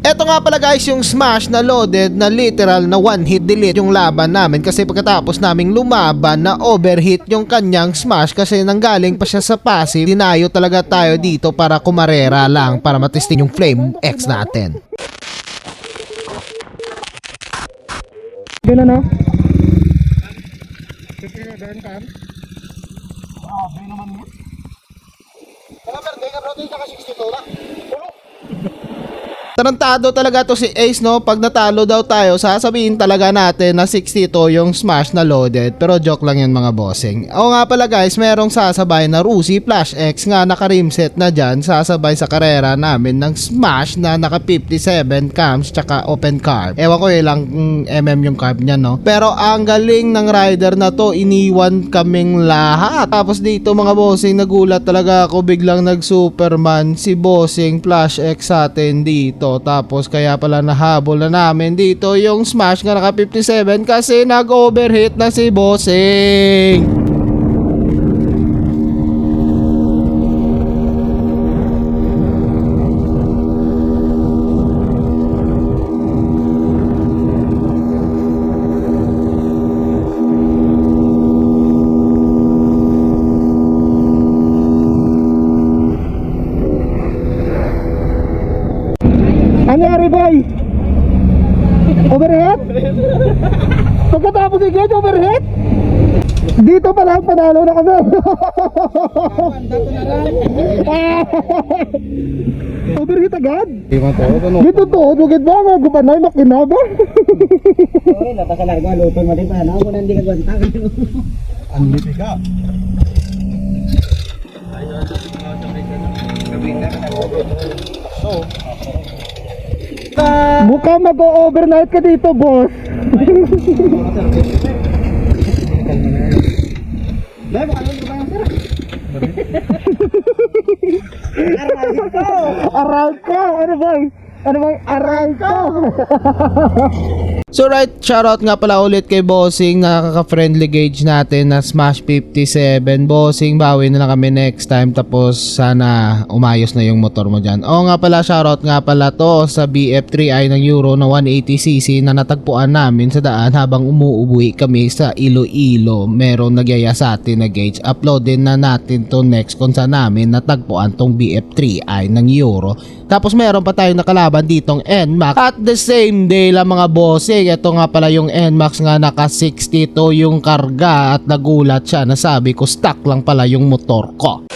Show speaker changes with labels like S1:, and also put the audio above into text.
S1: Eto nga pala guys yung smash na loaded na literal na one hit delete yung laban namin kasi pagkatapos naming lumaban na overheat yung kanyang smash kasi nanggaling pa siya sa passive, dinayo talaga tayo dito para kumarera lang para matesting yung flame X natin.
S2: Gano'n no?
S1: Tarantado talaga to si Ace, no? Pag natalo daw tayo, sasabihin talaga natin na 62 yung smash na loaded. Pero joke lang yun mga bossing. O nga pala guys, merong sasabay na Rusi Flash X nga naka-rimset na dyan. Sasabay sa karera namin ng smash na naka 57 cams tsaka open carb. Ewan ko ilang yung carb niya, no? Pero ang galing ng rider na to, iniwan kaming lahat. Tapos dito mga bossing, nagulat talaga ako, biglang nag-superman si bossing Flash X sa atin dito. Tapos kaya pala nahabol na namin dito yung smash nga naka 57 kasi nag-overheat na si bossing.
S2: Anyari boy? Overhead? Pagkatapos ni Gage, overhead? Dito pa lang, panalo na kami. Overheat agad? Dito to, bukid ba nga, gupanay, makina ba?
S3: Sorry, napakalarga, lutong mo din pa. Ako na hindi ka gwanta.
S2: Ang lipi ka. Mukhang mag-overnight ka dito, boss. Aral ko! Ano bang? Ano bang aral ko?
S1: So right, shoutout nga pala ulit kay bossing, nakaka-friendly gauge natin na Smash 57. Bossing, bawi na lang kami next time, tapos sana umayos na yung motor mo dyan. O nga pala, shoutout nga pala to sa BF3i ng Euro na 180cc na natagpuan namin sa daan habang umuuwi kami sa Iloilo. Merong nagyaya sa atin na gauge. Uploadin na natin to next kung saan namin natagpuan tong BF3i ng Euro. Tapos meron pa tayong nakalaban ditong NMAX at the same day lang mga bossing. Ito nga pala yung NMAX nga naka 62 yung karga at nagulat siya na sabi ko stock lang pala yung motor ko.